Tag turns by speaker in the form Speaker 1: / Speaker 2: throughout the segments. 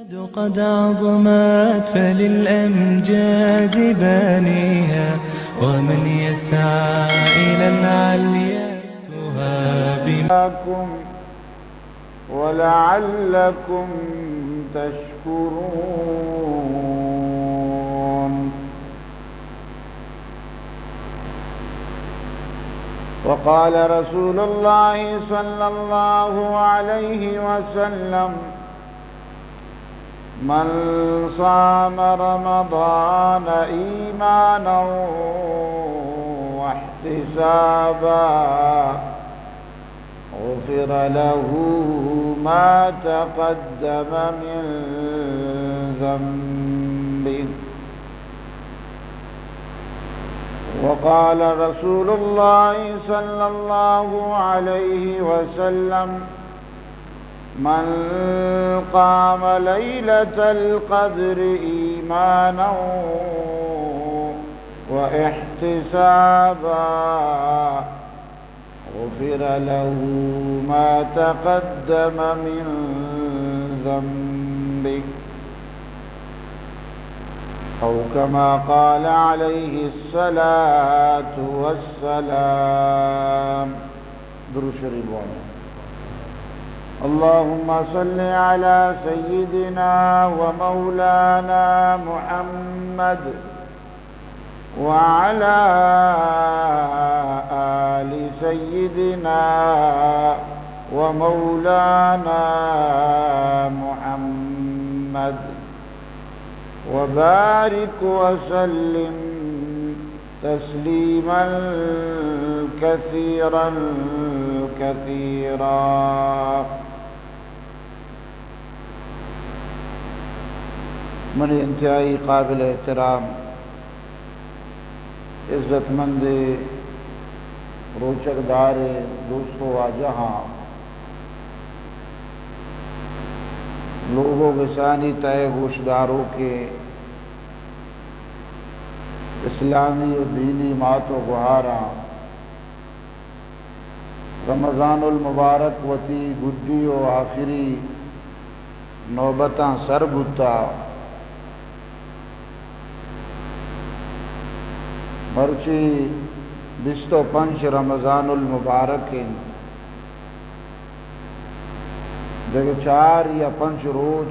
Speaker 1: قد عظمت فللأمجاد بانيها ومن يسعى إلى العليا
Speaker 2: بكم ولعلكم تشكرون. وقال رسول الله صلى الله عليه وسلم: من صام رمضان إيمانا واحتسابا غفر له ما تقدم من ذنبه. وقال رسول الله صلى الله عليه وسلم: من قام ليلة القدر إيمانا واحتسابا غفر له ما تقدم من ذنبه، أو كما قال عليه الصلاة والسلام. درود شریف بولیں. اللهم صل على سيدنا ومولانا محمد وعلى آل سيدنا ومولانا محمد وبارك وسلم تسليما كثيرا كثيرا. من انتہائی قابل احترام عزت مند روچک دار دوستوں آجہاں لوگوں کے ثانی تہ گوشداروں کے اسلامی و دینی مات و گہاراں رمضان المبارک وتی گڈی و آخری نوبتاں سر بتا مرچی 25 رمضان المبارک دیکھ 4 یا 5 روز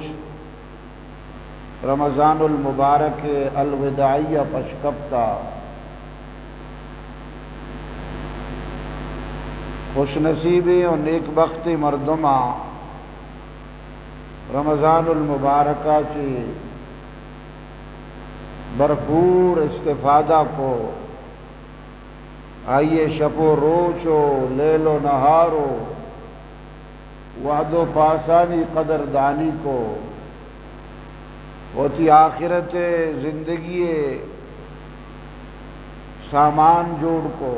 Speaker 2: رمضان المبارک الوداعیہ پشکپتا خوش نصیبی و نیک بختی مردمہ رمضان المبارکہ چی بھرپور استفادہ کو آئیے شب و روز و لیل و نہار و وحد و پاسانی قدردانی کو ہوتی آخرت زندگی سامان جوڑ کو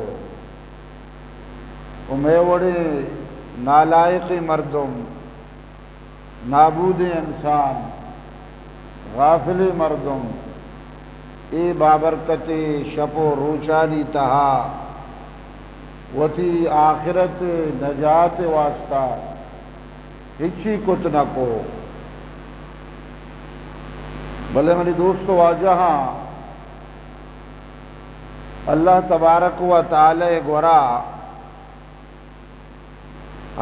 Speaker 2: امیوڑے نالائق مردم نابود انسان غافل مردم اے بابرکت شب و روچانی تہا وتی آخرت نجات واسطہ ہچی کت نہ کو. بھلے منی دوستو آجہاں اللہ تبارک و تعالی گورا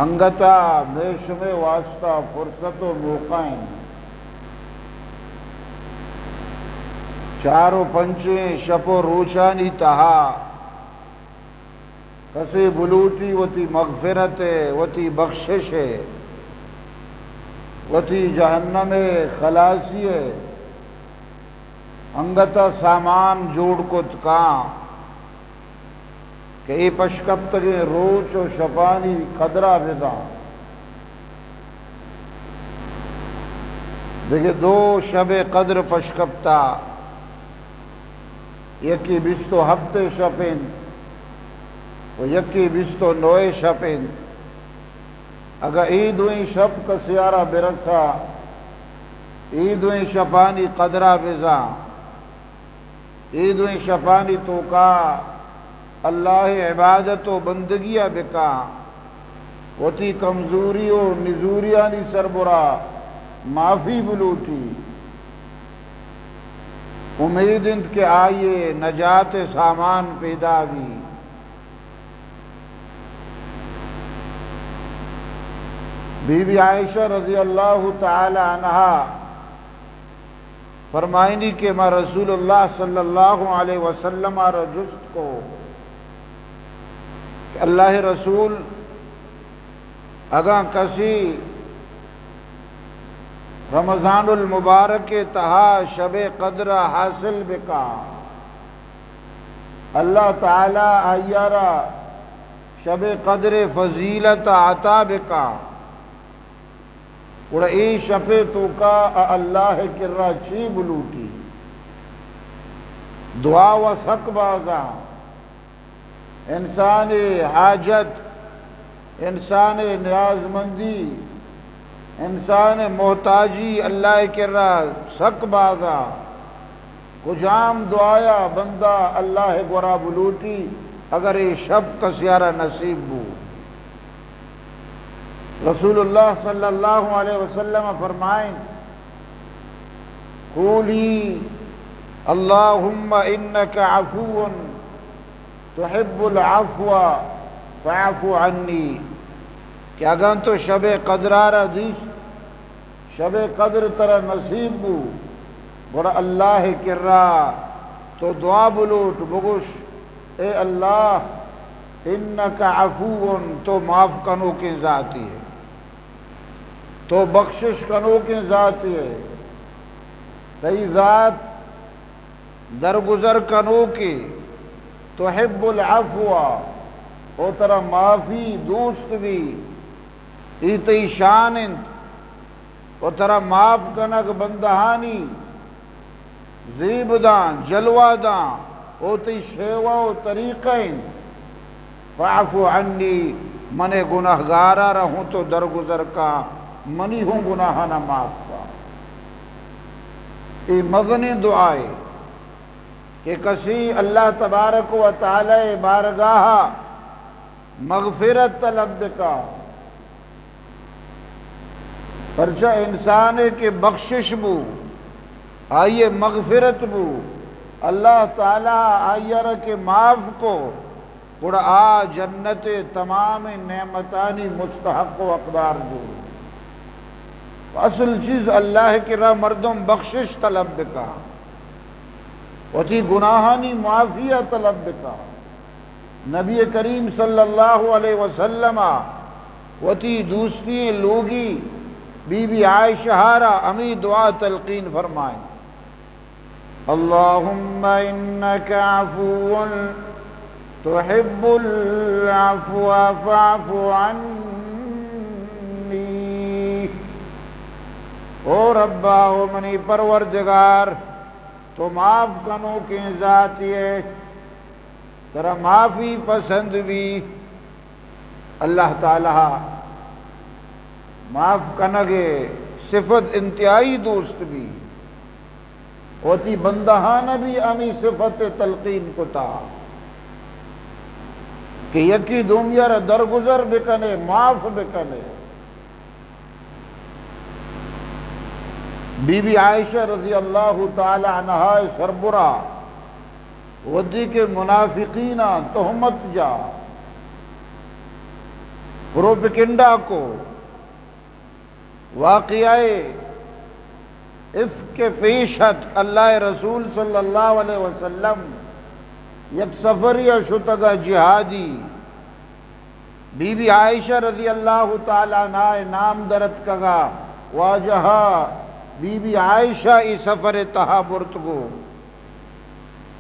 Speaker 2: انگتا میشم واسطہ فرصت و موقعیں 4 و 5 شب و روچانی تہا کسی بلوٹی وتی مغفرت وتی بخشش وتی جہنم خلاصی انگتا سامان جوڑ کو تکاں کہ ای پشکپتگے روچ و شپانی قدرہ بدا دیکھے 2 شب قدر پشکپتا یکی 20 ہفتے شپین و یکی 29 شپین. اگر عیدویں شب کا سیارہ برسا عیدویں شپانی قدرہ بزا عیدویں شپانی تو کا اللہ عبادت و بندگیہ بکا وتی کمزوری و نزوریانی سربراہ معافی بلوٹی امید انت کے آئیے نجات سامان پیدا بھی بی بی عائشہ رضی اللہ تعالی عنہا فرمائنی کہ میں رسول اللہ صلی اللہ علیہ وسلم رجست کو کہ اللہ رسول اگاں کسی رمضان المبارک تہا شب قدر حاصل بکا اللہ تعالی آیارا شب قدر فضیلت عطا بکا اور ای شپے تو کا اللہ کرا چی بلوٹی دعا و سک بازا انسان حاجت انسان نیاز مندی انسان محتاجی اللہ کرا سک بازا کجام دعایا بندہ اللہ گورا بلوٹی اگر ای شب کا سیارہ نصیب بو رسول اللہ صلی اللہ علیہ وسلم فرمائیں قولی اللہم انکا عفو تحب العفو فاعف عنی کہ اگر تو شب قدرارہ دیس شب قدر ترہ نصیب بو اور اللہ کرا تو دعا بلوٹ بگوش اے اللہ انکا عفو تو معاف کنو کی ذاتی ہے تو بخشش کنو کی ذاتی ہے تی ذات درگزر کنو کی تحب العفو او ترہ معافی دوست بھی ایتی شانند او ترہ معاف کنک بندہانی زیب دان جلوہ دان او تی شیوہ و طریقین فاعفو عنی من گناہگارہ رہوں تو درگزر کا منی ہوں گناہ نہ معاف کا یہ مغنی دعائے کہ کسی اللہ تبارک و تعالی بارگاہ مغفرت طلب کا پرچہ انسان کے بخشش بو آئیے مغفرت بو اللہ تعالی آئیے رکھے معاف کو قرآ جنت تمام نعمتانی مستحق و اقدار جو اصل چیز اللہ کی راہ مردم بخشش طلب کا وتی گناہانی معافیہ طلب کا نبی کریم صلی اللہ علیہ وسلم وتی دوسری لوگی بی بی عائشہ امی دعا تلقین فرمائیں اللہم انکا عفو تحب العفو فاعف عنی او ربا او منی پروردگار تو معاف کنو کی ذاتی ہے ترہ معافی پسند بھی اللہ تعالی معاف کنگے صفت انتہائی دوست بھی ہوتی بندہانہ بھی امی صفت تلقین کو تا کہ یکی دومیر درگزر بکنے معاف بکنے بی بی عائشہ رضی اللہ تعالی عنہا سربرا ودی کے منافقین تہمت جا پروپیکنڈا کو واقعائے افک کے پیشت اللہ رسول صلی اللہ علیہ وسلم یک سفریہ شتگا جہادی بی بی عائشہ رضی اللہ تعالی عنہ نام درد کگا واجہا بی بی عائشہ ای سفر تہا برتگو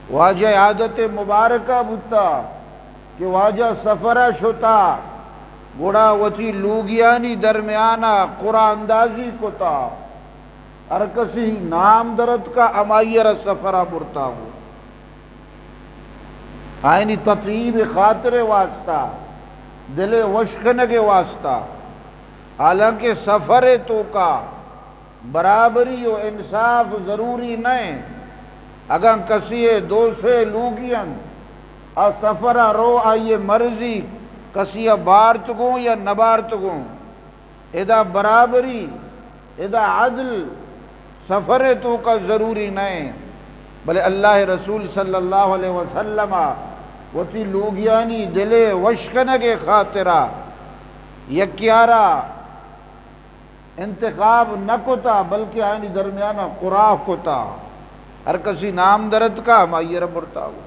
Speaker 2: واجہ عادت مبارکہ بتا کہ واجہ سفرہ شتا گوڑا وتی لوگیانی درمیانہ قرآن اندازی کو تا ہر کسی نام درد کا امائیر سفرہ برتا ہو آئینی تطیب خاطر واسطہ دل وشکن کے واسطہ حالانکہ سفر تو کا برابری و انصاف ضروری نہیں اگر کسی دو سے لوگین اور سفرہ رو آئیے مرضی کسی بارتگوں یا نبارتگوں ادا برابری ادا عدل سفر تو کا ضروری نہیں بلے اللہ رسول صلی اللہ علیہ وسلم وتی لوگیانی دلے وشکنگے خاطرہ یکیارہ انتخاب نہ کتا بلکہ آئینی درمیانہ قراہ کتا ہر کسی نام درد کا ہمائی رب برتا ہو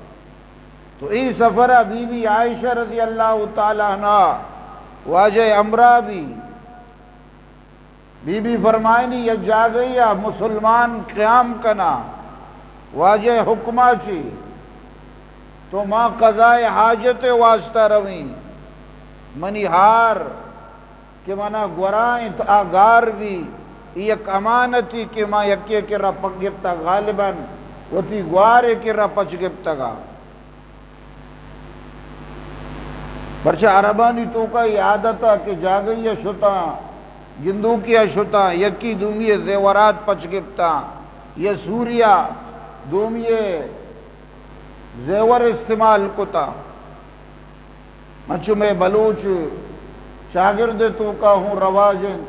Speaker 2: تو ای سفرہ بی بی عائشہ رضی اللہ تعالیٰ عنہ واجہ امرہ بی بی فرمائنی یا جا گئی یا مسلمان قیام کنا واجہ حکمہ چی تو ماں قضائے حاجت واسطہ رویں منی ہار کہ منا گورائیں تو آگار بھی یک امانتی کہ ماں یکی کرا پک گپتا غالباً وتی گوارے کرا پچ گپتا گا برچہ عربانی تو کا عادتا کہ جا گئی شتا گندو کیا شتا یکی دومی زیورات پچ گپتا یہ سوریا دومی زیور استعمال کتا منچو میں بلوچ شاگرد تو کا ہوں رواجن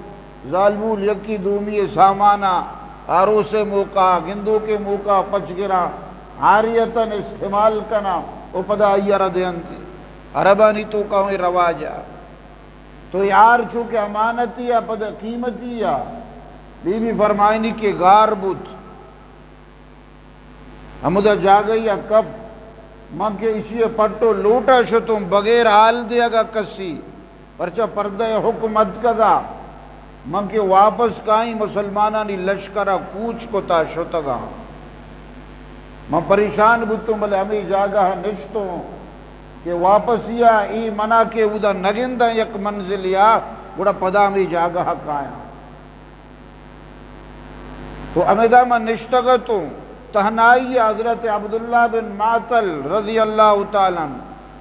Speaker 2: ظالمول یکی دومی سامانہ آرو سے موقع گندو کے موقع پچ گرا عاریتاً استعمال کنا اپدا ایرہ دینتی عربانی تو کا ہوں رواجہ تو یار چونکہ امانتی یا پدا قیمتی یا بی بی فرمائنی کے گار بوت ہمودہ جا گئی یا کب ماں کے اسی پٹو لوٹا شو تم بغیر حال دیا گا کسی پرچہ پردہ حکمت کا گا ماں کے واپس کائیں مسلمانانی لشکرہ کوچ کو تا شتا گا ماں پریشان بوتوں بلے ہمیں جاگا نشتوں کہ واپس یا ای منا کے اودا نگندہ یک منزل یا بڑا پدا ہمیں جاگا کائیں تو امیدہ میں نشتگتوں تہنائی حضرت عبداللہ بن معطل رضی اللہ تعالیٰ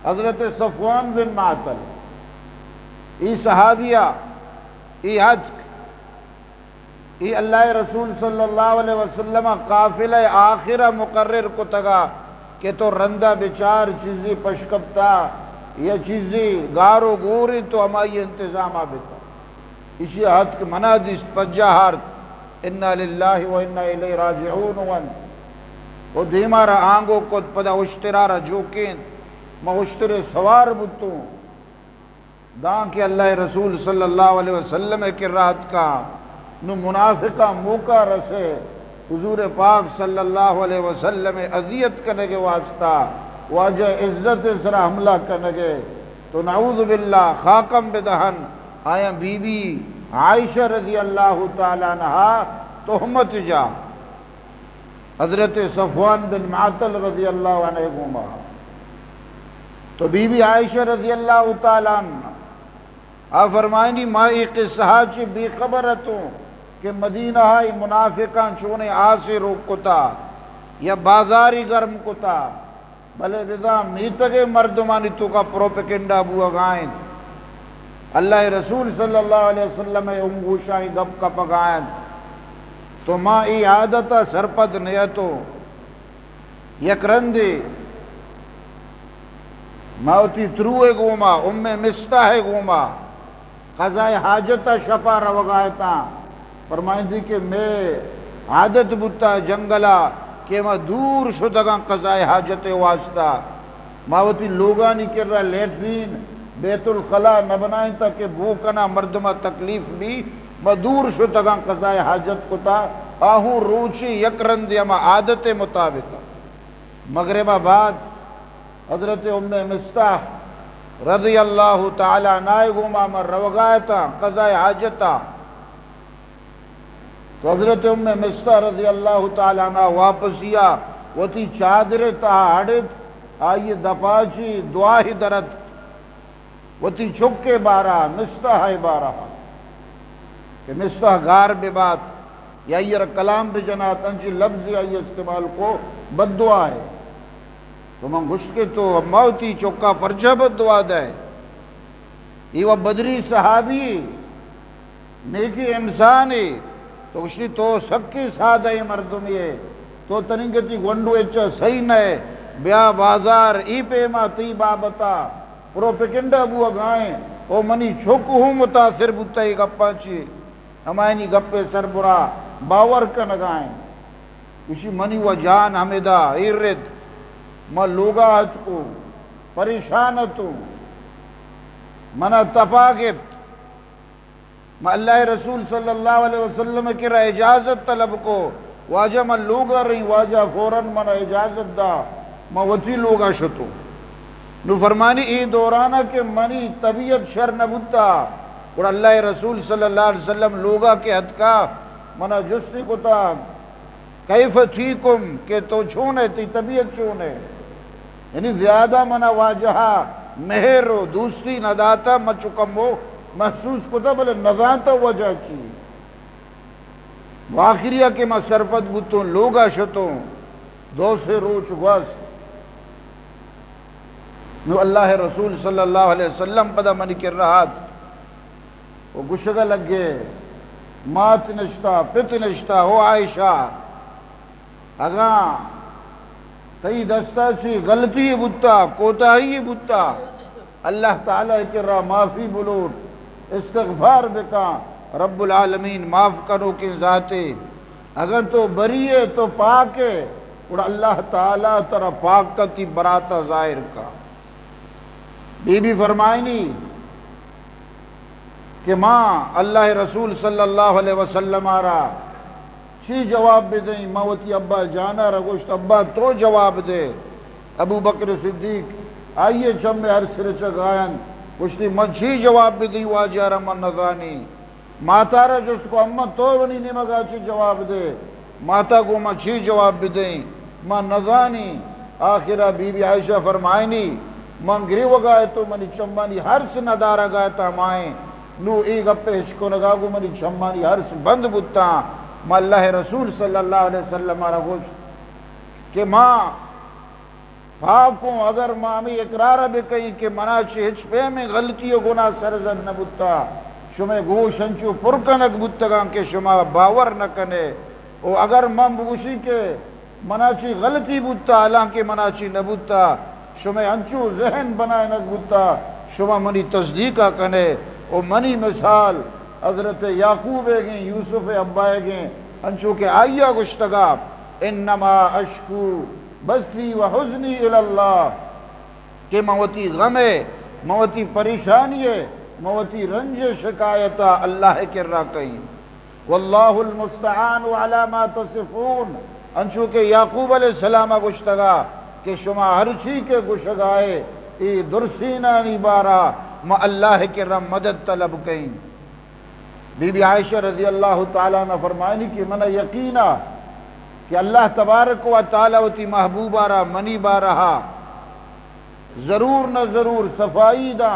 Speaker 2: حضرت صفوان بن معطل ای صحابیہ ای حج ای اللہ رسول صلی اللہ علیہ وسلم قافلہ آخرہ مقرر کو تگا کہ تو رندہ بچار چیزی پشکبتا یا چیزی گارو گوری تو ہمائی انتظام آبتا اسی حد کے منادیس پجا ہارت انا للہ و انا الیہ راجعون ون وہ دیمارا آنگو کت پدا اشترارا جوکین ما اشتر سوار بتوں دان کہ اللہ رسول صلی اللہ علیہ وسلم کی رات کا نو منافقہ موقع رسے حضور پاک صلی اللہ علیہ وسلم عذیت کرنے کے واسطہ واجہ عزت سرا حملہ کرنے کے تو نعوذ باللہ خاکم بدہن آیا بی بی عائشہ رضی اللہ تعالیٰ عنہ تہمت جا حضرت صفوان بن معطل رضی اللہ عنہ گوما تو بی بی عائشہ رضی اللہ تعالیٰ عنہ فرمائنی مائی قصہ چی بی خبرتوں کہ مدینہ ہائی منافقان چونے آسے روک کتا یا بازاری گرم کتا بلے بزا میتگے مردمانی تو کا پروپیکنڈا بوا گائیں اللہ رسول صلی اللہ علیہ وسلم امگوشائی گپ کا پگائیں تو ماں ای عادتا سرپد نیتو یک رندی ماوتی تروے گوما ام مستہ گوما قضائے حاجتا شپا روگایتا فرمائیں دی کہ میں عادت بتا جنگلا کہ میں دور شدگاں قضائے حاجت واسطہ ماوتی لوگانی کر رہا لیٹرین بیت الخلا نہ بنائیں تا کہ بھوکنا مردمہ تکلیف بھی میں دور شدگاں قضائے حاجت کتا آہوں روچی یک رندی اما عادت مطابقہ مغربہ بعد حضرت ام مستح رضی اللہ تعالیٰ نائگوما من روگایتا قضائے حاجتا تو حضرت ام مستح رضی اللہ تعالیٰ عنہ واپسیا وتی چادر تہا ہڑت آئی دپاچی دعاہی درد وتی چھکے بارا مستح ہے بارا کہ مستح گار بے بات یا یہ کلام بے جنا تنچی لفظ یا یہ استعمال کو بد دعا ہے تو من گشت کے تو موتی چکا پرچہ بد دعا دے یہ وہ بدری صحابی نیکی انسانی تو گشتی تو سکی سادہ مردم یہ تو تنگتی گونڈو اچھا صحیح نئے بیا بازار ای پیما تی بابتا پروپیکنڈا بوا گائیں او منی چھوکو ہوں متاثر بوتا ہی گپا چی ہمائنی گپے سربراہ باور کا نگائیں اسی منی و جان حمیدہ ایرد ما لوگات کو پریشانتو منا تپاگت ما اللہ رسول صلی اللہ علیہ وسلم کی را اجازت طلب کو واجہ ما لوگا رہی واجہ فوراً منا اجازت دا ما وطی لوگا شتو نو فرمانی ای دورانہ کے منی طبیعت شر نبوتا اور اللہ رسول صلی اللہ علیہ وسلم لوگا کے حد کا منا جستی کو تا کیف تھیکم کہ تو چھونے تی طبیعت چھونے یعنی زیادہ منا واجہا مہر و دوسری نداتا مچکم ہو محسوس کو تا بلے نظانتا وجہ چی واخریہ کے ما سرپت بوتوں لوگا شتوں دو سے روچ گوست نو اللہ رسول صلی اللہ علیہ وسلم پدا منی کر رہا وہ گشگا لگ گئے مات نشتا پت نشتا ہو عائشہ اگاں تئی دستا چی غلطی بوتا کوتاہی بوتا اللہ تعالیٰ کر رہا معافی بلوٹ استغفار بکا رب العالمین معاف کرو کے ذاتے اگر تو بریئے تو پاکے اور اللہ تعالیٰ ترہ پاک کا تی براتا ظاہر کا بی بی فرمائنی کہ ماں اللہ رسول صلی اللہ علیہ وسلم آرہا چی جواب بھی دیں موتی ابا جانا رگوشت ابا تو جواب دے ابو بکر صدیق آئیے چم میں ہر سرچہ گائن کشتی من چی جواب بھی دیں واجہ رمان نظانی ماتا را جست کو اممہ تو ونی نمگا چی جواب دے ماتا کو من چی جواب بھی دیں من نظانی آخرہ بی بی عائشہ فرمائنی من گری وگائے تو منی چمانی ہر سے ندارہ گائے تا مائیں نو ایک اپے ہشکو نگاگو منی چمانی ہر سے بند بوتا ما اللہ رسول صلی اللہ علیہ وسلم آرہ گوشت کہ ماں پاکوں اگر مامی اقرارہ بھی کہیں کہ مناچی ہچ پہ میں غلطی و گناہ سرزن نبوتا شمیں گوش انچو پرکنک بوتگاں کہ شما باور نکنے او اگر ماں بگوشی کہ مناچی غلطی بوتا حالانکہ مناچی نبوتا شمیں انچو ذہن بنائے نک بوتا شما منی تصدیقہ کنے او منی مثال حضرت یعقوب گئیں یوسف ابائے گئیں انچو کہ آئیہ گشتگا انما اشکو بثی و حزنی الاللہ کہ موتی غمے موتی پریشانیے موتی رنج شکایتا اللہ کر رہا کہیں واللہ المستعان علی ما تصفون انچو کہ یعقوب علیہ السلام گشتگا کہ شما ہر چی کے گشگائے ای درسینانی بارا ما اللہ کر رہا مدد طلب کہیں بی بی عائشہ رضی اللہ تعالیٰ نے فرمائنی کہ منہ یقینا کہ اللہ تبارک و تعالیٰ تی محبوب آرہا منی بارہا ضرور نہ ضرور صفائی دا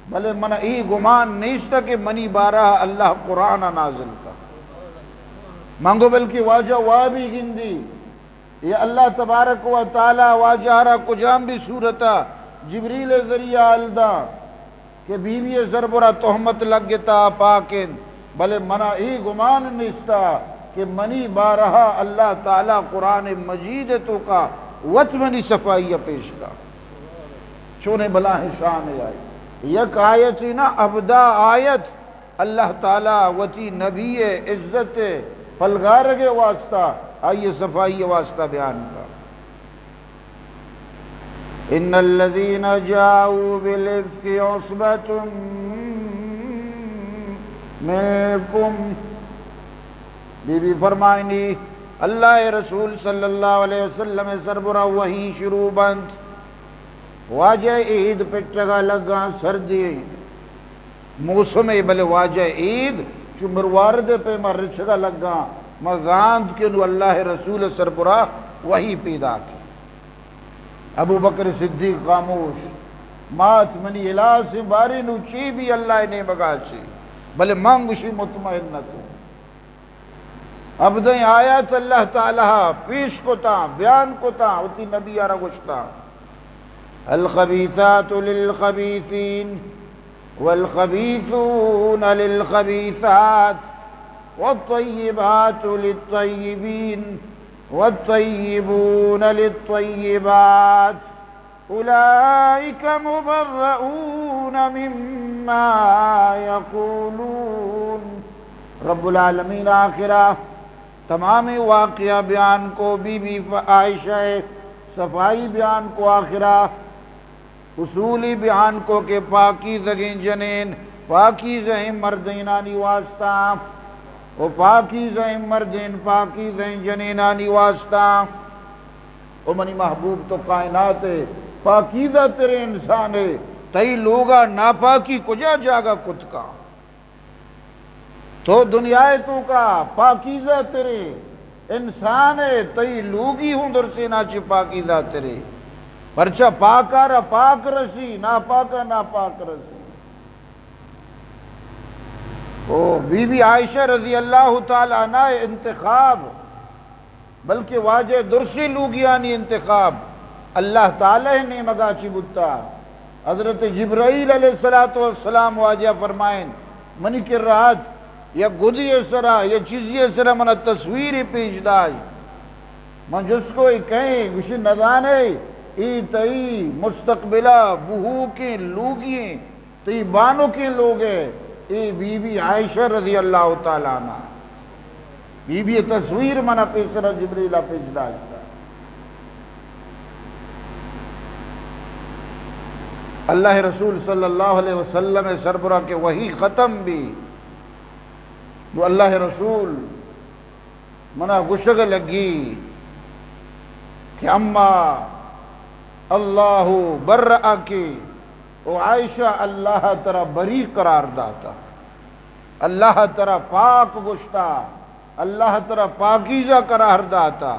Speaker 2: بلے منہ ای گمان نیستا کہ منی بارہا اللہ قرآن نازل کا مانگو بلکہ واجہ وابی گندی یہ اللہ تبارک و تعالیٰ واجہ آرہا کجام بھی صورتا جبریل ذریعہ الدا کہ بیوی زربرہ تحمت لگ گتا پاکن بلے منع ای گمان نیستا کہ منی بارہا اللہ تعالیٰ قرآن مجید تو کا وط منی صفائیہ پیش کا چونے بلا شان آئی یک آیتی نا ابدا آیت اللہ تعالیٰ وطی نبی عزت پلگارگے واسطہ آئیے صفائیہ واسطہ بیان کا ان الذين جاءوا بالافك عصبة منكم بی بی فرمائنی اللہ رسول صلی اللہ علیہ وسلم سربراہ وہی شروع بند واجہ عید پٹگا لگا سردی موسم بلے واجہ عید چو مروارد پہ مرچگا لگا مغاند کے نو اللہ رسول سربراہ وہی پیدا کی ابو بکر صدیق خاموش مات منی الہ سے باری نو چی بھی اللہ نے مگا چی بلے مانگوشی مطمئن نہ تو اب دیں آیات اللہ تعالیٰ پیش کو تا بیان کو تا ہوتی نبی آرہ گوشتا الخبیثات للخبیثین والخبیثون للخبیثات والطیبات للطیبین والطيبون للطيبات أولئك مبرؤون مما يقولون رب العالمین آخرہ تمام واقعہ بیان کو، بی بی عائشہ صفائی بیان کو، آخرہ اصولی بیان کو کہ پاکیزگی جنین پاکیزہ مردینانی واسطہ و پاکیزہ مردین پاکیزہ جنینانی واسطہ۔ او منی محبوب تو کائنات ہے، پاکیزہ تیرے انسان ہے، تئی لوگا ناپاکی کجا جاگا کت کا، تو دنیا تو کا پاکیزہ تیرے انسان ہے، تئی لوگی ہوں در سے ناچے پاکیزہ تیرے، پرچہ پاکارا پاک رسی، ناپاکا ناپاک رسی۔ او بی بی عائشہ رضی اللہ تعالیٰ عنہ انتخاب، بلکہ واجہ درسی لوگیانی انتخاب اللہ تعالیٰ نے مگاچی بتا۔ حضرت جبرائیل علیہ السلام واجہ فرمائیں منی کر رہت یا گدی سرا یا چیزی سرا منہ تصویری پیش داج، من جس کو کہیں گوشی نظانے ای تئی مستقبلہ بہو کے لوگیں تئی بانوں کے لوگے، ای بی بی عائشہ رضی اللہ تعالیٰ عنہ، بی بی تصویر منہ پیسرہ جبریلہ پیش داجتا۔ اللہ رسول صلی اللہ علیہ وسلم سربراہ کے وہی ختم بھی تو اللہ رسول منہ گشگ لگی کہ اما اللہ برآ کے او عائشہ اللہ ترہ بری قرار داتا، اللہ ترہ پاک گشتا، اللہ ترہ پاکیزہ قرار داتا۔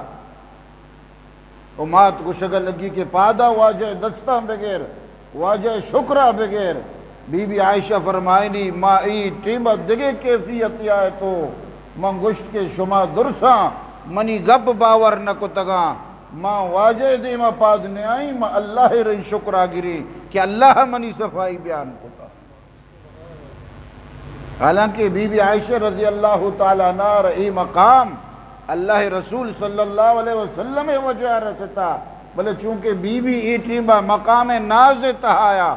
Speaker 2: او مات گشگ لگی کہ پادا واجہ دستہ بغیر، واجہ شکرہ بغیر، بی بی عائشہ فرمائنی ما ای ٹیمت دگے کیفیت آئے تو من گشت کے شما درساں منی گپ باور نکو تگاں، ماں واجہ دیما پادنے آئی ماں اللہ رہی شکرہ گری کہ اللہ منی صفائی بیان کتا۔ حالانکہ بی بی عائشہ رضی اللہ تعالیٰ عنہ رہی مقام اللہ رسول صلی اللہ علیہ وسلم وجہ رستا، بلے چونکہ بی بی ایٹیمہ مقام ناز تہایا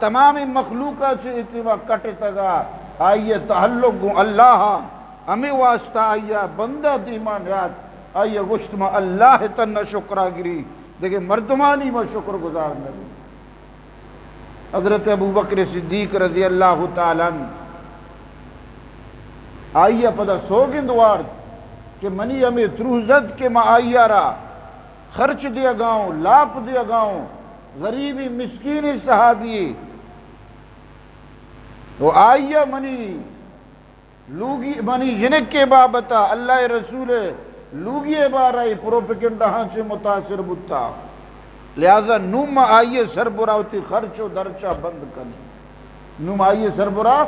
Speaker 2: تمام مخلوقہ سے ایٹیمہ کٹ تگا، آئیے تعلق گو اللہ ہمیں واسطہ آئیے بندہ دیما نیات، آئیے گشت میں اللہ تن شکرہ گری، لیکن مردمانی میں شکر گزار نبی۔ حضرت ابو بکر صدیق رضی اللہ تعالیٰ آئیے پدا سوگندوار کہ منی ہمیں تروزد کے ماں آئیے رہا، خرچ دیا گاؤں، لاپ دیا گاؤں، غریبی مسکینی صحابی، تو آئیے منی لوگی منی جنک کے بابتا اللہ رسول لوگی بارائی پروپیگنڈا ہانچے متاثر بتا، لہذا نوم آئیے سربراہتی خرچ و درچہ بند کریں، نوم آئیے سربراہ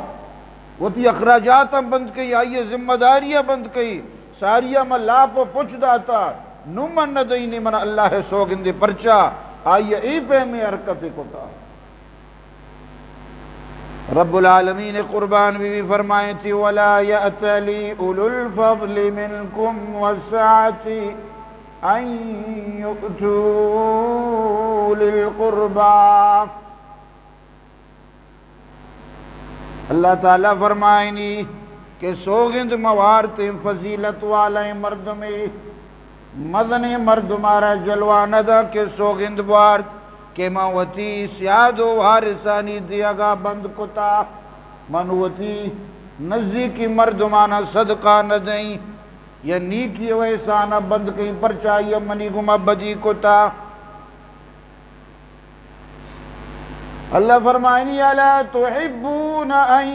Speaker 2: ہوتی اخراجات بند کئی، آئیے ذمہ داریاں بند کئی، ساریہ میں لاپ و پچھ داتا، نومن ندینی من اللہ سوگندے پرچا آئیے ای پہ میں حرکت کتا۔ رب العالمین قربان بھی فرمائیں تھی وَلَا يَأْتَلِي أُولُو الْفَضْلِ مِنْكُمْ وَالسَّعَةِ أَنْ يُؤْتُوا لِلْقُرْبَى۔ اللہ تعالیٰ فرمائنی کہ سوگند موارتیں فضیلت والے مرد میں مدن مرد مارا جلوانہ دا کہ سوگند بارت کہ منوتی سیاد و وارثانی دیا گا بند کتا، منوتی نزدیکی مردمانہ صدقہ نہ دیں یا نیکی و احسانہ بند کہیں پر چاہیے منی گمہ بدی کتا۔ اللہ فرمائنی الا تحبون ان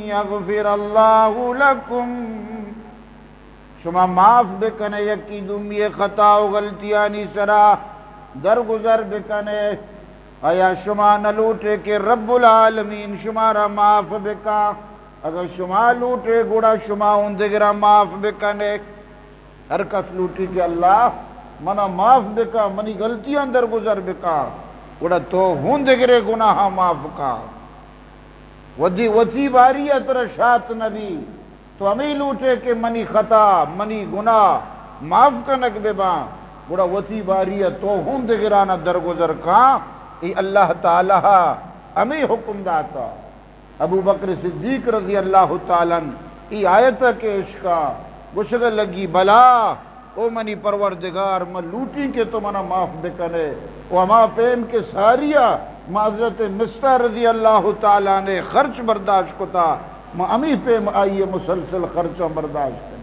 Speaker 2: یغفر اللہ لکم، شما معاف بکنے یکی دومی خطا و غلطیانی سرا درگزر بکنے، آیا شما نہ لوٹے کہ رب العالمین شمارا معاف بکا، اگر شما لوٹے گوڑا شما اندگرہ معاف بکنے، ہر کس لوٹی کہ اللہ منا معاف بکا منی غلطیاں درگزر بکا، گوڑا تو ہندگرے گناہ معاف کا، وطی باری اترشات نبی تو ہمیں لوٹے کہ منی خطا منی گناہ معاف کنک ببا، گوڑا وطی باری تو ہندگرانہ درگزر کا، ای اللہ تعالیٰ ہمیں حکم داتا۔ ابو بکر صدیق رضی اللہ تعالیٰ ای آیت کے عشقہ گشگ لگی بلا او منی پروردگار میں لوٹی کے تو منا معاف بکنے و اما پیم کے ساریہ معذرت مستہ رضی اللہ تعالیٰ نے خرچ برداشت کو تا میں امی پیم آئیے مسلسل خرچہ برداشت کرنے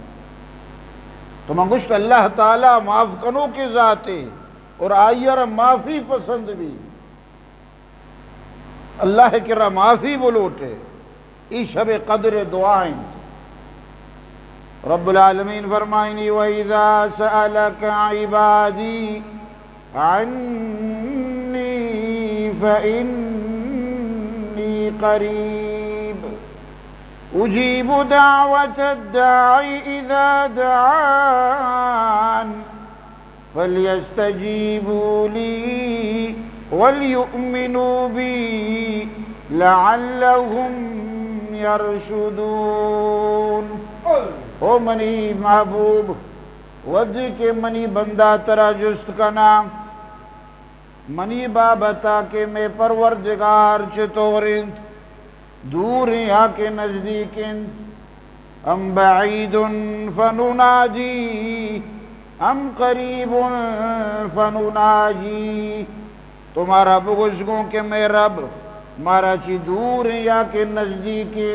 Speaker 2: تو میں گشت اللہ تعالیٰ معاف کنوں کے ذاتے اور آئیے رہا معافی پسند بھی اللہ کے رہا معافی بلوٹے ای شب قدر دعائیں رب العالمین فرمائنی وَإِذَا سَأَلَكَ عِبَادِي عَنِّي فَإِنِّي قَرِيبٌ أُجِيبُ دَعْوَةَ الدَّاعِ إِذَا دَعَانِ فَلْيَسْتَجِيبُوا لِي وَلْيُؤْمِنُوا بِي لَعَلَّهُمْ يَرْشُدُونَ او منی محبوب ودی کے منی بندہ ترا جست کا نام منی بابتا کے میں پروردگار چطورند دور یا کے نزدیکند ام بعید فنناجی ام قریب فنناجی تمہارا بگشگوں کے میں رب مارا چی دور یا کے نزدیکی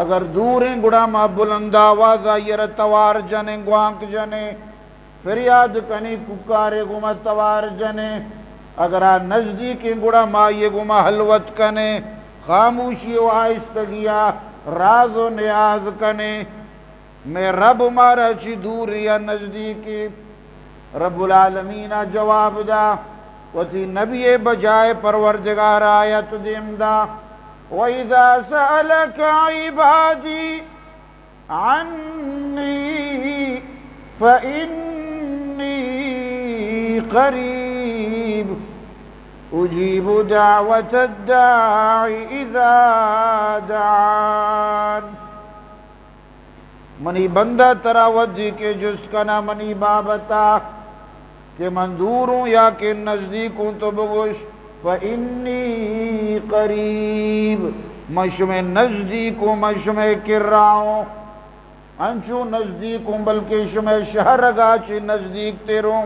Speaker 2: اگر دور ہیں گڑا ما بلند آواز آئیر توار جنے گوانک جنے فریاد کنی ککارے گما توار جنے اگر نزدیک ہیں گڑا ما یہ گما حلوت کنے خاموشی و آئستگیا راز و نیاز کنے میں رب مارا چی دور یا نزدیکی رب العالمین جواب دا وتی نبی بجائے پروردگار آیت دیم دا وَإِذَا سَأَلَكَ عِبَادِي عَنِّي فَإِنِّي قَرِيبٌ أُجِيبُ دَعْوَةَ الدَّاعِ إِذَا دَعَانِ منی بندہ تراودی کے جس کا نا منی بابتا کہ من دور ہوں یا کہ نزدیک ہوں تو بگوش فَإِنِّي قَرِيب میں شمیں نزدیک ہوں میں شمیں کر رہا ہوں انچو نزدیک ہوں بلکہ شمیں شہرگا چی نزدیک تیروں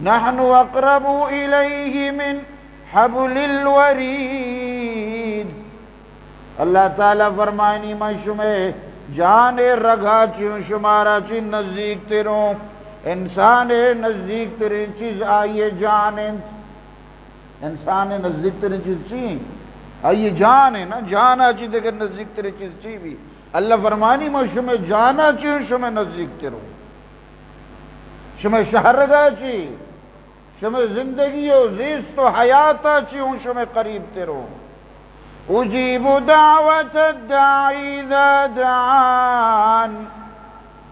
Speaker 2: نحن اقرب الیہ من حبل الورید اللہ تعالیٰ فرمائنی میں شمیں جان رگا چی شمارا چی نزدیک تیروں انسان نزدیک تیریں چیز آئیے جانیں انسان نزدیک تیرے چیز چیئیں آئیے جان ہے نا جانا چیز دیکھر نزدیک تیرے چیز چیئیں بھی اللہ فرمانی میں شمیں جانا چیئیں شمیں نزدیک تیروں شمیں شہرگاہ چیئیں شمیں زندگی و زیست و حیاتہ چیئیں شمیں قریب تیروں اجیب دعوت الداعی اذا دعان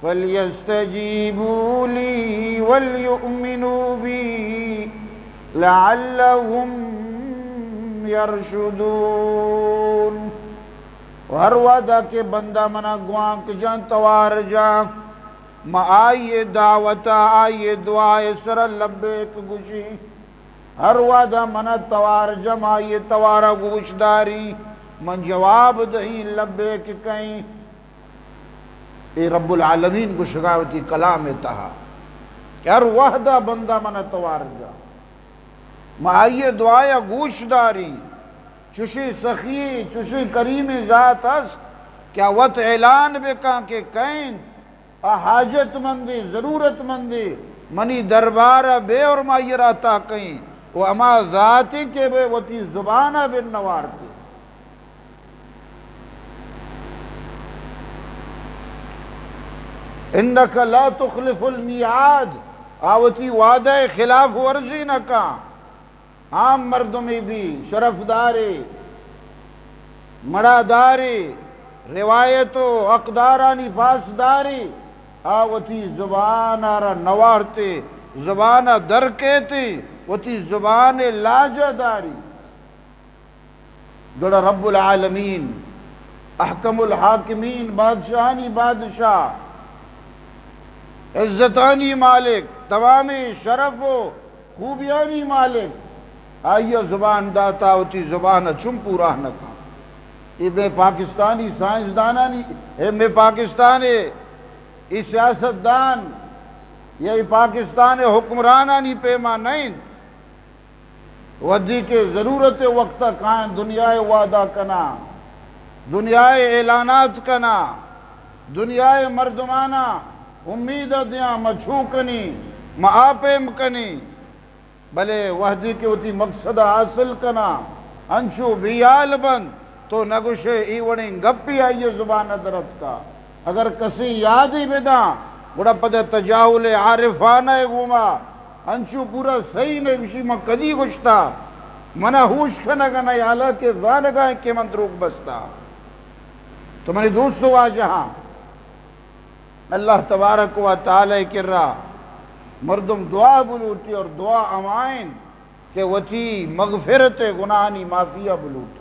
Speaker 2: فلیستجیبوا لی ولیؤمنوا بی لعلہم یرشدون ہر وعدہ کے بندہ منا گوانک جان توار جان ما آئیے دعوتا آئیے دعائے سر لبیک گوشی ہر وعدہ منا توار جم آئیے توارا گوش داری من جواب دہیں لبیک کہیں اے رب العالمین کو شگاوتی کلام تہا کہ ہر وعدہ بندہ منا توار جان ما آئیے دعایا گوش داری چوشی سخی چوشی کریم ذات است کیا وط اعلان بکا کہ کہیں حاجت مندی ضرورت مندی منی دربارہ بے اور مائیر آتا کہیں وہ اما ذاتی کے بے وطی زبانہ بن نوارتی انکا لا تخلف المیعاد آوتی وعدہ خلاف ورزی نہ کا عام مردمی بھی شرف داری مڑا داری روایت و اقدارانی پاس داری آوتی زبان آرہ نوارتے زبان درکیتی وتی زبان لاجہ داری گڑا رب العالمین احکم الحاکمین بادشاہانی بادشاہ عزتانی مالک تمامی شرف و خوبیانی مالک آئیہ زبان داتا ہوتی زبان چم پورا نہ کھا یہ میں پاکستانی سائنسدانا نہیں میں پاکستان ای سیاستدان یا ای پاکستان حکمرانانی پیما نہیں ودی کے ضرورت وقت کائیں دنیا وعدہ کنا دنیا اعلانات کنا دنیا مردمانہ امید دیاں مچھو کنی معاپیم کنی بلے وحدی کے ہوتی مقصد حاصل کنا انشو بیال بند تو نگوشے ایوڑیں گپی آئیے زبان درت کا اگر کسی یادی بدا بڑا پدے تجاہل عارفانہ گوما انشو پورا صحیح نے بشی میں کدی گشتا منہ ہوش کھنگا یالا کے زانگاہیں کے مندروک بستا تو منی دوستو آجہاں اللہ تبارک و تعالی کر رہا مردم دعا بلوٹی اور دعا امائن کہ وطی مغفرت گناہانی معافیہ بلوٹی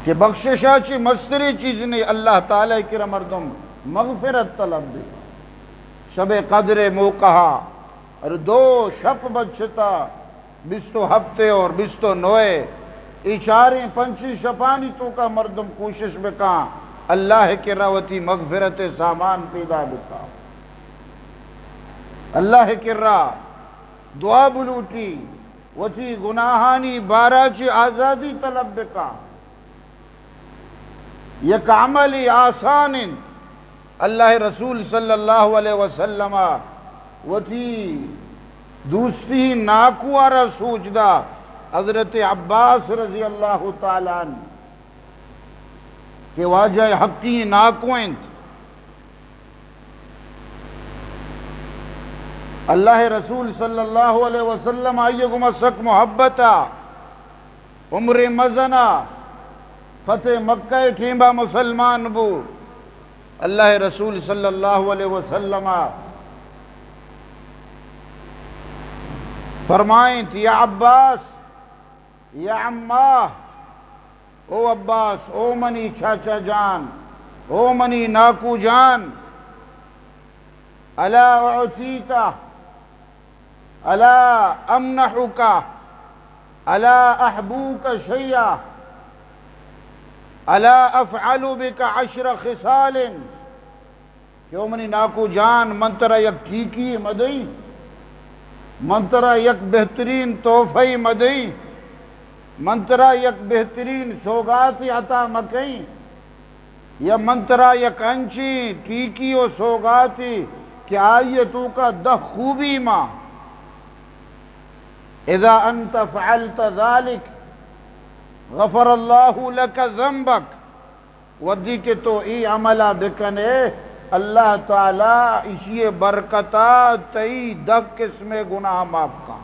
Speaker 2: کہ بخششہ چی مستری چیز نہیں اللہ تعالی کر مردم مغفرت طلب دی شب قدر موقعہ اور 2 شب بچتا 20 ہفتے اور 20 نوئے ایچاریں 5 شپانی تو کا مردم کوشش بکاں اللہ کے راوتی مغفرت سامان پیدا بکا اللہ کے را دعا بلوٹی وتی گناہانی بارہ چی آزادی طلب بکا یک عملی آسان اللہ رسول صلی اللہ علیہ وسلم وتی دوستی ناکوارا سوچدہ حضرت عباس رضی اللہ تعالیٰ عنہ کہ واجہ حقی ناکوئن اللہ رسول صلی اللہ علیہ وسلم آئیے گو مسک محبتا عمر مزنہ فتح مکہ ٹھیمبا مسلمان بو اللہ رسول صلی اللہ علیہ وسلم فرمائیں یا عباس یا عمہ او عباس او منی چاچا جان او منی ناکو جان الا اعطیکا الا امنحکا الا احبوک شیعہ الا افعل بک 10 خصال کہ او منی ناکو جان منترہ یک ٹھیکی مدئی منترہ یک بہترین تحفہ مدئی منترہ یک بہترین سوگاتی عطا مکیں یا منترہ یک انچی ٹھیکی و سوگاتی کہ آئیے تو کا 10 خوبی ماں اذا انت فعلت ذالک غفر اللہ لک ذنبک ودی کے تو ای عملہ بکنے اللہ تعالیٰ اسی برکتہ تئی 10 قسم گناہ معاف کا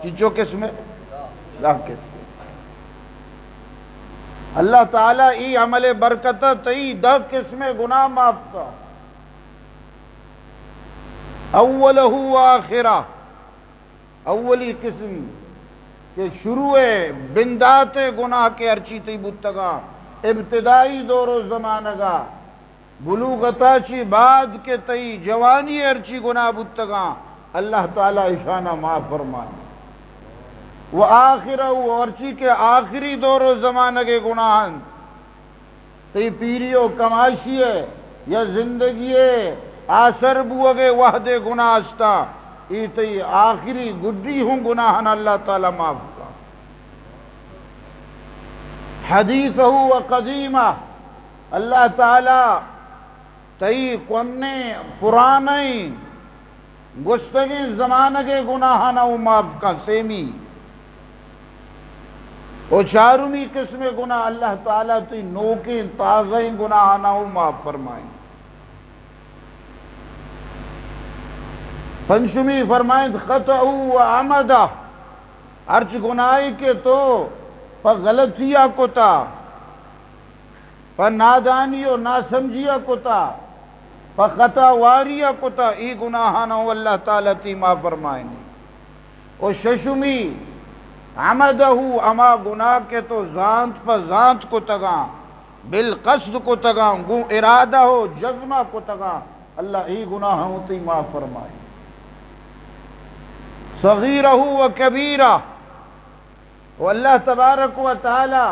Speaker 2: چیچو قسم 10 قسم اللہ تعالیٰ ای عمل برکتہ تئی 10 قسم گناہ معاف کا اولہ و آخرہ اولی قسم کہ شروع بندات گناہ کے ارچی تی بودتگا ابتدائی دور و زمانگا بلوغتا چی بعد کے تی جوانی ارچی گناہ بودتگا اللہ تعالیٰ اشانہ معاف فرمائے وہ آخرہ وہ ارچی کے آخری دور و زمانہ کے گناہن تی پیری و کماشی ہے یا زندگی ہے آثر بوگے وحد گناہ استا ای تی آخری گڈی ہوں گناہن اللہ تعالیٰ معاف کا حدیثہ و قدیمہ اللہ تعالیٰ تی کونے پرانے گستگی زمانہ کے گناہن و معاف کا سیمی اور 4ویں قسم گناہ اللہ تعالیٰ تی نوکیں تازہ گناہن و معاف فرمائیں 5ویں فرمائیں خطأ و عمدہ ارچ گناہی کے تو پا غلطیہ کتا پا نادانی و ناسمجھیہ کتا پا خطا واریہ کتا ای گناہانا و اللہ تعالیٰ تی معاف فرمائیں اور 6ویں عمدہ اما گناہ کے تو زانت پا زانت کو تگاں بالقصد کو تگاں ارادہ ہو جذمہ کو تگاں اللہ ای گناہ ہوتی معاف فرمائے صغیرہ و کبیرہ وہ اللہ تبارک و تعالی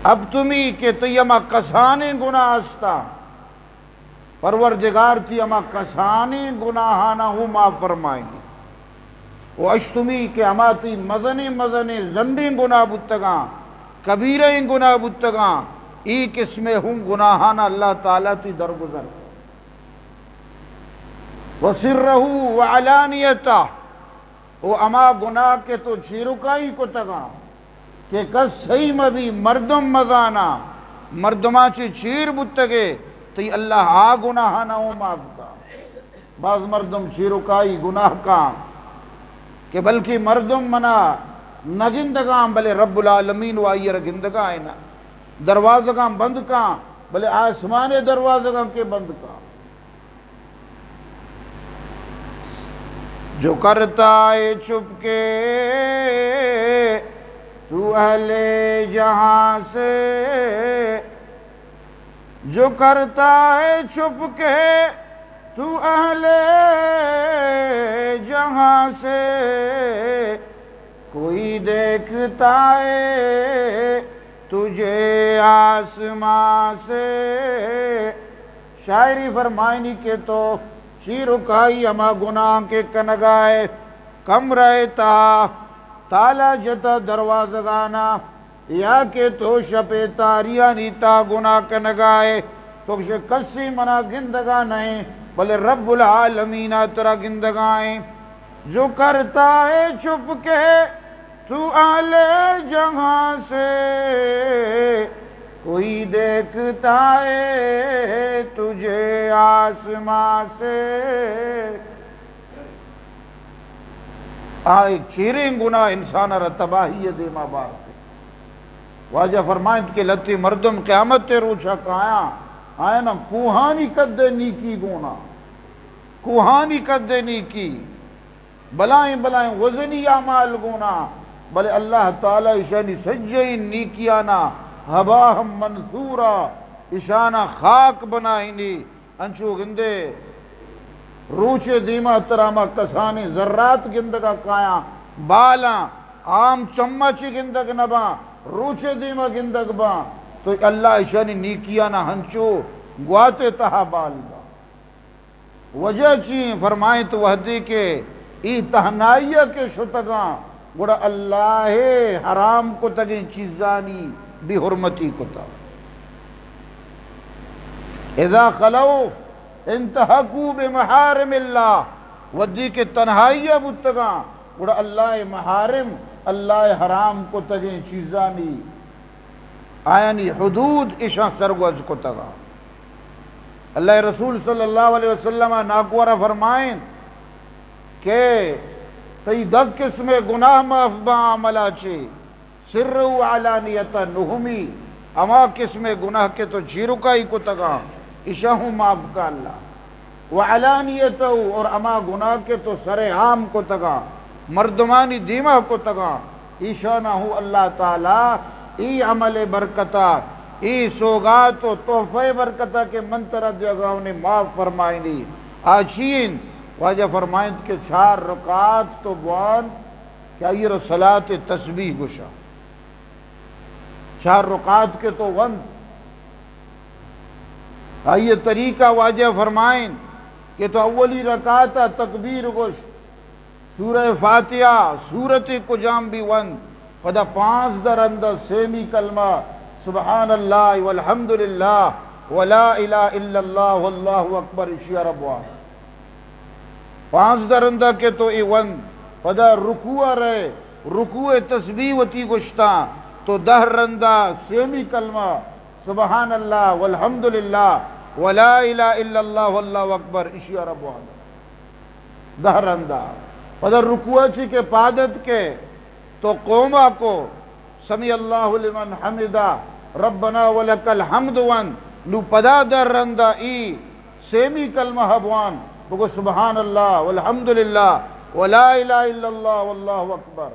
Speaker 2: اب تمہیں کہ تیما کسانی گناہ استا پروردگار تیما کسانی گناہانا ہو معاف فرمائیں گے وہ اشتمی کہ اما تی مزنی زندی گناہ بتگاں کبیریں گناہ بتگاں ای قسمیں ہوں گناہانا اللہ تعالیٰ تی درگزر وَسِرَّهُ وَعَلَانِيَتَهُ وہ اما گناہ کے تو چیرکائی کو تگاں کہ کس صحیح مبی مردم مزانا مردمہ چی چیر بتگے تو اللہ آ گناہانا ہوں معاف کا بعض مردم چیرکائی گناہ کا کہ بلکہ مردم منا نگندگاں بلے رب العالمین و آئیر گندگاں ہے نا دروازگاں بند کاں بلے آسمان دروازگاں کے بند کاں جو کرتا ہے چھپ کے تو اہل جہاں سے جو کرتا ہے چھپ کے تو اہل جہاں سے کوئی دیکھتا ہے تجھے آسمان سے شاعری فرمائنی کے تو چیرکائی اما گناہ کے کنگائے کم رہتا تالا جتا دروازگانا یا کہ تو شپے تاریا نیتا گناہ کنگائے تو کسی منا گندگا نہیں بلے رب العالمین ترا گندگائیں جو کرتا ہے چھپ کے تو اہل جہاں سے کوئی دیکھتا ہے تجھے آسمان سے ایک چیریں گناہ انسان را تباہی دے ماں بار واجہ فرمائیں کہ لتی مردم قیامت تے روچا کھایا آئے نا کوہانی کد دے نیکی گونا کوہانی کد دے نیکی بلائیں وزنی اعمال گونا بلے اللہ تعالیٰ اشانی سجین نیکیانا ہباہم منثورا اشانہ خاک بنائنی انچو گندے روچے دیما تراما کسانے ذرات گندگا کایا بالا عام چمچی گندگ نبا روچے دیما گندگ با تو اللہ اشانی نیکیانا ہنچو گواتے تہا بال با وجہ چین فرمائیں تو وحدی کے ای تہنائیہ کے شتگاں گوڑا اللہ حرام کو تگیں چیزانی بھی حرمتی کو تا اذا خلو انتحقو بمحارم اللہ ودی کے تنہائیہ بتگاں گوڑا اللہ محارم اللہ حرام کو تگیں چیزانی آیانی حدود اشاں سرگوز کو تگا اللہ رسول صلی اللہ علیہ وسلم ناکورہ فرمائیں کہ تی دک قسم گناہ مفبا عملہ چھے سر و علانیتا نہمی اما قسم گناہ کے تو چیرکائی کو تگا اشاہوں معاف کا اللہ وعلانیتا اور اما گناہ کے تو سر عام کو تگا مردمانی دیمہ کو تگا اشانہو اللہ تعالیٰ ای عمل برکتہ ای سوگات و تحفہ برکتہ کے منترہ جگہوں نے معاف فرمائنی آچین واجہ فرمائیں کہ 4 رکعات تو بوان کیا یہ صلاة تسبیح گشا 4 رکعات کے تو وند آئیے طریقہ واجہ فرمائیں کہ تو اولی رکعات تکبیر گش سورہ فاتحہ سورت کجام بھی وند پدا 5 در اندر سیمی کلمہ سبحان اللہ والحمدللہ ولا الہ الا اللہ واللہ اکبر اشیاء ربوان 5 در اندر کے تو ای وند پدا رکوع رہے رکوع تسبیح وتی گشتا تو 10 رندہ سیمی کلمہ سبحان اللہ والحمدللہ ولا الہ الا اللہ واللہ اکبر اشیاء ربوان 10 رندہ پدا رکوع چی کے پادت کے تو قومہ کو سمی اللہ لمن حمدہ ربنا ولک الحمد ون نو پدا در رندہ ای سیمی کلمہ حبوان بگو سبحان اللہ والحمدللہ ولا الہ الا اللہ واللہ اکبر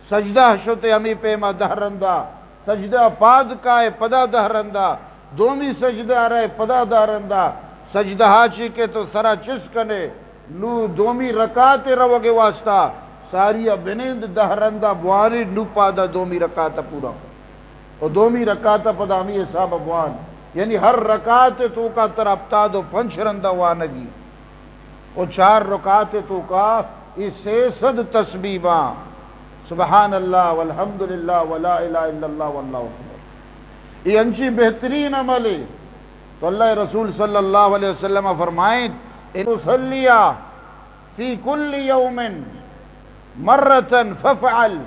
Speaker 2: سجدہ شتے ہمیں پیما 10 رندہ سجدہ پاد کائے پدا 10 رندہ دومی سجدہ رہے پدا 10 رندہ سجدہ ہاچی کے تو سرا چس کنے نو دومی رکعت روگے واسطہ ساریا بنند دہرندہ بوانی نوپا دا دومی رکعت پورا اور دومی رکعت پدا ہمی حساب بوان یعنی ہر رکعت تو کا ترابتا دو پنچ رندہ وانگی اور 4 رکعت تو کا اس 600 تسبیحاں سبحان اللہ والحمدللہ ولا الہ الا اللہ واللہ اکبر یہ انچی بہترین عمل ہے تو اللہ رسول صلی اللہ علیہ وسلم فرمائیں اصلیہ فی کل یوم مرتن ففعل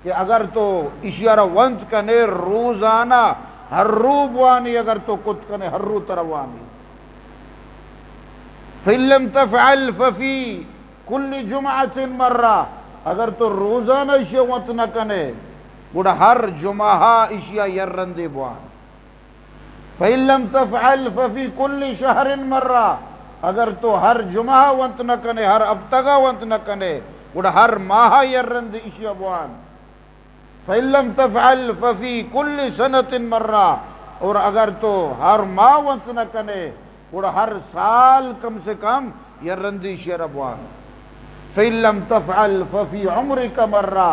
Speaker 2: کہ اگر تو اشیارہ ونت کنے روزانہ ہر رو بوانی اگر تو کت کنے ہر رو تروانی فَإِن لَمْ تَفْعَلْ فَفِي كُلِّ جُمْعَةٍ مرہ اگر تو روزانہ اشیاء ونت نہ کنے گوڑا ہر جمعہ اشیاء یرندے بوان فَإِن لَمْ تَفْعَلْ فَفِي كُلِّ شَهْرٍ مرہ اگر تو ہر جمعہ ونت نہ کنے ہر ابتگا ونت نہ کنے گوڑا ہر ماہ یرند اشیاء بوان فَإِن لَمْ تَفْعَلْ فَفِي كُلِّ سَنَةٍ مرہ اور اگر تو ہر ماہ ونت نہ کنے گوڑا ہر سال کم سے کم یرند اشیاء ربوان فَإِن لَمْ تَفْعَلْ فَفِي عُمْرِكَ مرہ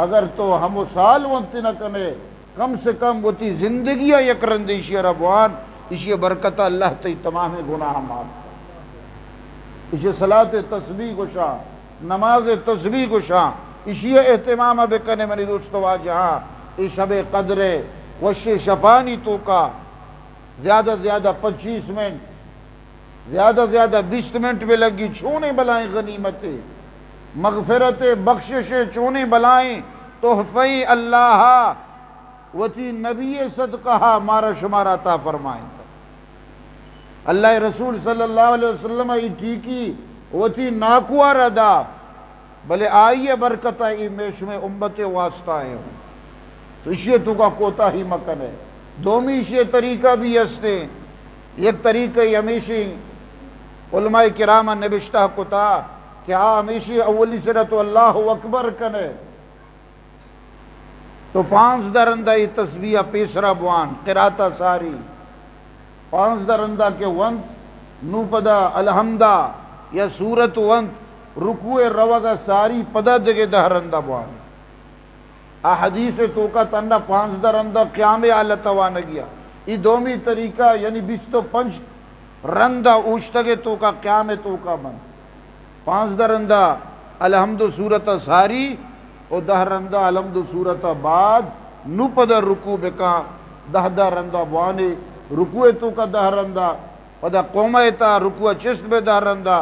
Speaker 2: اگر تو ہمو سال ونت نہ کنے کم سے کم وہ تی زندگی یک رند اشیاء ربوان اشیاء برکتہ اللہ تی تمام گناہ معاف اشیاء صلاة تسبیح گشا نماز تسبیح گشا اشیاء اہتمام بکنے منی دوستو آجہاں اس شب قدر وش شپانی تو کا زیادہ زیادہ 25 منٹ زیادہ زیادہ 20 منٹ میں لگی چھونے بلائیں غنیمتیں مغفرت بخشش چونے بلائیں تحفی اللہ وتی نبی صدقہ مارا شمارا عطا فرمائیں اللہ رسول صلی اللہ علیہ وسلم ٹھیکی وتی ناکوار ادا بلے آئیے برکتہ ایمیش میں امت واسطہ ہے تو اسی تو کا کوتا ہی مکن ہے دومی اسی طریقہ بھی ہستے ایک طریقہ ہمیشی علماء کرام نبشتہ کتا کہ ہمیشی اولی سرہ تو اللہ اکبر کنے تو 5 درندہ تسبیح پیسرہ بوان قرآتہ ساری 5 درندہ کے ونت نو پدا الحمدہ یا سورت ونت رکوع روگا ساری پدا دگے دہرندہ بوان حدیث تو کا تنہ 5 درندہ قیام آلتوان گیا یہ دومی طریقہ یعنی 25 رندہ اوشتگے تو کا قیام تو کا من 5 درندہ الحمد سورت ساری اور 10 رندہ الحمد سورت بعد نو پدا رکوع بکا 10 رندہ بوانے رکوع تو کا 10 رندہ پدا قومہ تا رکوع چست بے 10 رندہ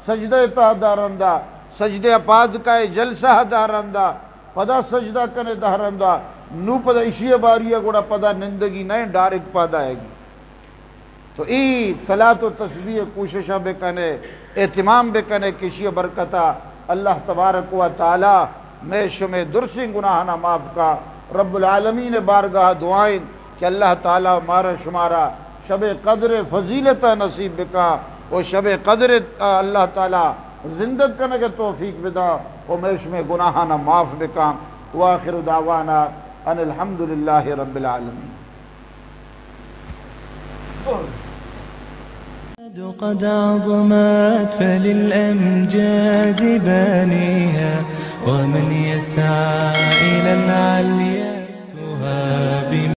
Speaker 2: سجدہ تا 10 رندہ سجدہ پاد کا جلسہ 10 رندہ پدا سجدہ کنے 10 رندہ نو پدا اشیاء باریہ گوڑا پدا نندگی نہیں ڈائریکٹ پادا ہے گی تو ای صلاة و تسبیح کوششہ بکنے اہتمام بکنے کشی برکتہ اللہ تبارک و تعالی میں شمع درسیں گناہنا معاف کا رب العالمین بارگاہ دعائیں کہ اللہ تعالی مارا شمارا شب قدر فضیلت نصیب بکا اور شب قدر اللہ تعالی زندگ کرنے کے توفیق بدا اور میں شمع گناہنا معاف بکا وآخر دعوانا ان الحمدللہ رب العالمین
Speaker 1: قد عظمت فللأمجاد بانيها ومن يسعى إلى العليا